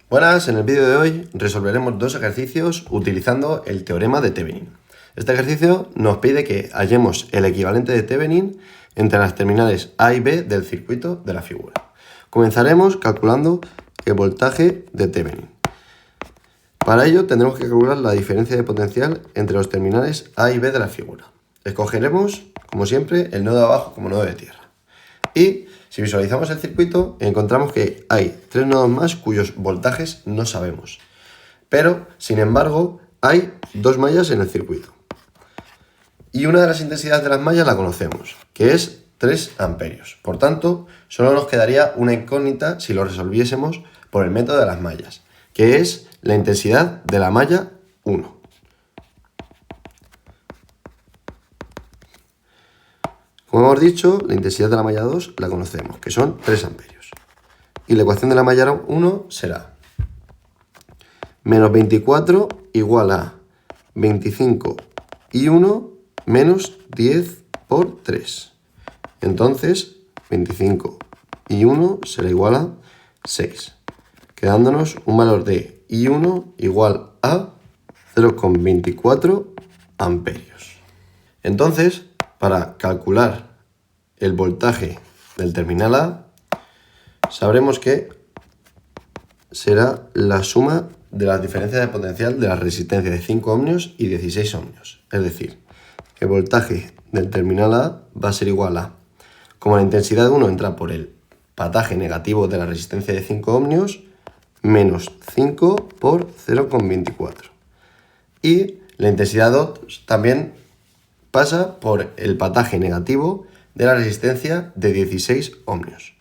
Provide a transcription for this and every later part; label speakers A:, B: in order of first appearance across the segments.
A: Buenas, en el vídeo de hoy resolveremos dos ejercicios utilizando el teorema de Thevenin. Este ejercicio nos pide que hallemos el equivalente de Thevenin entre las terminales A y B del circuito de la figura. Comenzaremos calculando el voltaje de Thevenin. Para ello tendremos que calcular la diferencia de potencial entre los terminales A y B de la figura. Escogeremos, como siempre, el nodo de abajo como nodo de tierra. Y si visualizamos el circuito, encontramos que hay tres nodos más cuyos voltajes no sabemos. Pero, sin embargo, hay dos mallas en el circuito. Y una de las intensidades de las mallas la conocemos, que es 3 amperios. Por tanto, solo nos quedaría una incógnita si lo resolviésemos por el método de las mallas, que es la intensidad de la malla 1. Como hemos dicho, la intensidad de la malla 2 la conocemos, que son 3 amperios. Y la ecuación de la malla 1 será menos 24 igual a 25 y 1 menos 10 por 3. Entonces, 25 y 1 será igual a 6, quedándonos un valor de I1 igual a 0,24 amperios. Entonces, para calcular el voltaje del terminal A, sabremos que será la suma de las diferencias de potencial de la resistencia de 5 ohmios y 16 ohmios. Es decir, que el voltaje del terminal A va a ser igual a, como la intensidad de 1 entra por el pataje negativo de la resistencia de 5 ohmios, menos 5 por 0,24. Y la intensidad 2 también pasa por el pataje negativo de la resistencia de 16 ohmios,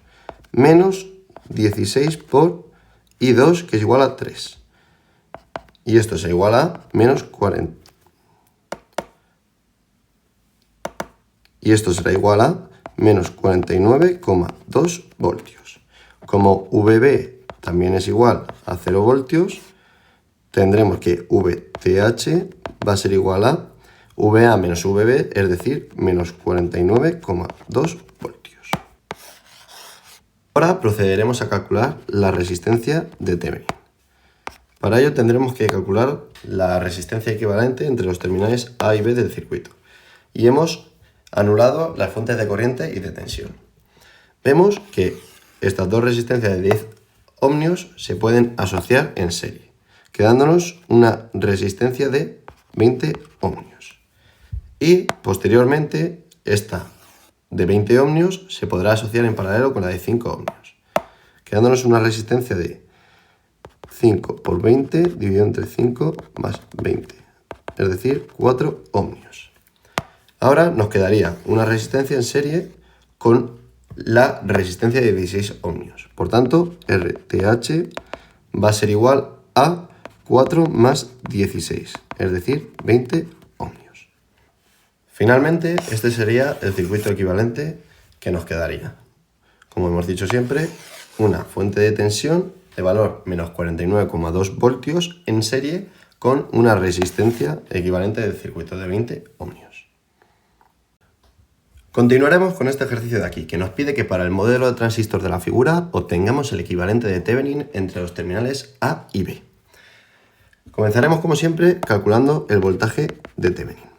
A: menos 16 por I2, que es igual a 3. Y esto será igual a menos 40. Y esto será igual a menos 49,2 voltios. Como VB también es igual a 0 voltios, tendremos que VTH va a ser igual a VA menos VB, es decir, menos 49,2 voltios. Ahora procederemos a calcular la resistencia de Thevenin. Para ello tendremos que calcular la resistencia equivalente entre los terminales A y B del circuito. Y hemos anulado las fuentes de corriente y de tensión. Vemos que estas dos resistencias de 10 ohmios se pueden asociar en serie, quedándonos una resistencia de 20 ohmios. Y posteriormente esta de 20 ohmios se podrá asociar en paralelo con la de 5 ohmios, quedándonos una resistencia de 5 por 20 dividido entre 5 más 20, es decir, 4 ohmios. Ahora nos quedaría una resistencia en serie con la resistencia de 16 ohmios. Por tanto, RTH va a ser igual a 4 más 16, es decir, 20 ohmios. Finalmente, este sería el circuito equivalente que nos quedaría. Como hemos dicho siempre, una fuente de tensión de valor menos 49,2 voltios en serie con una resistencia equivalente del circuito de 20 ohmios. Continuaremos con este ejercicio de aquí, que nos pide que para el modelo de transistor de la figura obtengamos el equivalente de Thevenin entre los terminales A y B. Comenzaremos, como siempre, calculando el voltaje de Thevenin.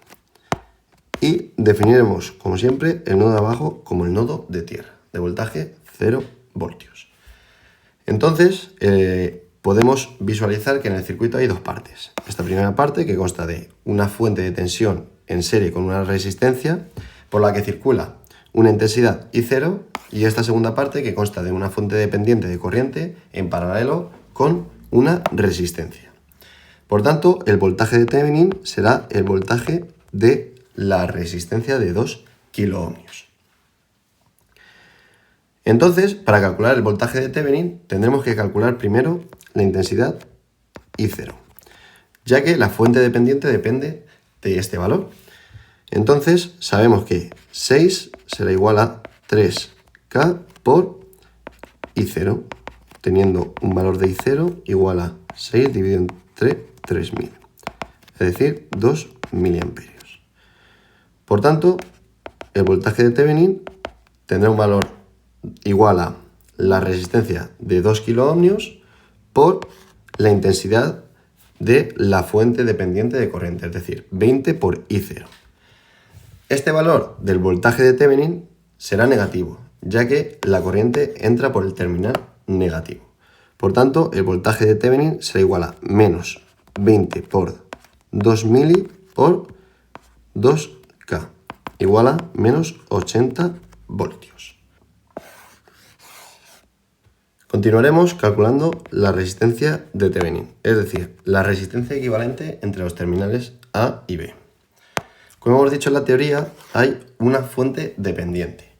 A: Y definiremos, como siempre, el nodo de abajo como el nodo de tierra, de voltaje 0 voltios. Entonces, podemos visualizar que en el circuito hay dos partes. Esta primera parte, que consta de una fuente de tensión en serie con una resistencia, por la que circula una intensidad I0, y esta segunda parte, que consta de una fuente dependiente de corriente en paralelo con una resistencia. Por tanto, el voltaje de Thevenin será el voltaje de la resistencia de 2 kiloohmios. Entonces, para calcular el voltaje de Thevenin, tendremos que calcular primero la intensidad I0, ya que la fuente dependiente depende de este valor. Entonces, sabemos que 6 será igual a 3K por I0, teniendo un valor de I0 igual a 6 dividido entre 3000, es decir, 2 miliamperios. Por tanto, el voltaje de Thevenin tendrá un valor igual a la resistencia de 2 kiloohmios por la intensidad de la fuente dependiente de corriente, es decir, 20 por I0. Este valor del voltaje de Thevenin será negativo, ya que la corriente entra por el terminal negativo. Por tanto, el voltaje de Thevenin será igual a menos 20 por 2 mili por 2K, igual a menos 80 voltios. Continuaremos calculando la resistencia de Thevenin, es decir, la resistencia equivalente entre los terminales A y B. Como hemos dicho en la teoría, hay una fuente dependiente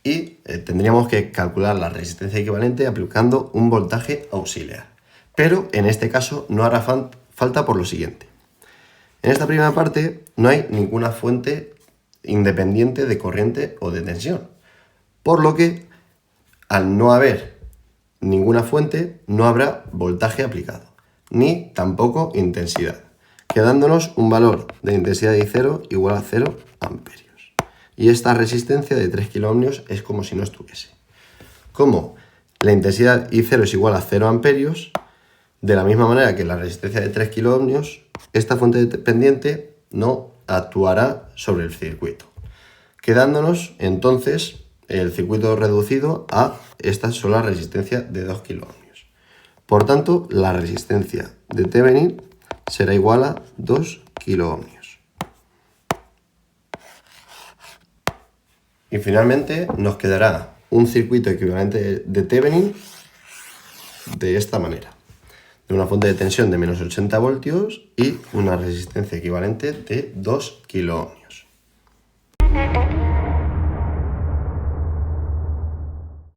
A: y tendríamos que calcular la resistencia equivalente aplicando un voltaje auxiliar. Pero en este caso no hará falta por lo siguiente. En esta primera parte no hay ninguna fuente independiente de corriente o de tensión, por lo que al no haber ninguna fuente no habrá voltaje aplicado, ni tampoco intensidad, quedándonos un valor de intensidad de I0 igual a 0 amperios. Y esta resistencia de 3 kiloohmios es como si no estuviese. Como la intensidad I0 es igual a 0 amperios, de la misma manera que la resistencia de 3 kiloohmios, esta fuente dependiente no actuará sobre el circuito, quedándonos entonces el circuito reducido a esta sola resistencia de 2 kiloohmios. Por tanto, la resistencia de Thevenin será igual a 2 kiloohmios. Y finalmente nos quedará un circuito equivalente de Thevenin de esta manera, de una fuente de tensión de menos 80 voltios y una resistencia equivalente de 2 kiloohmios.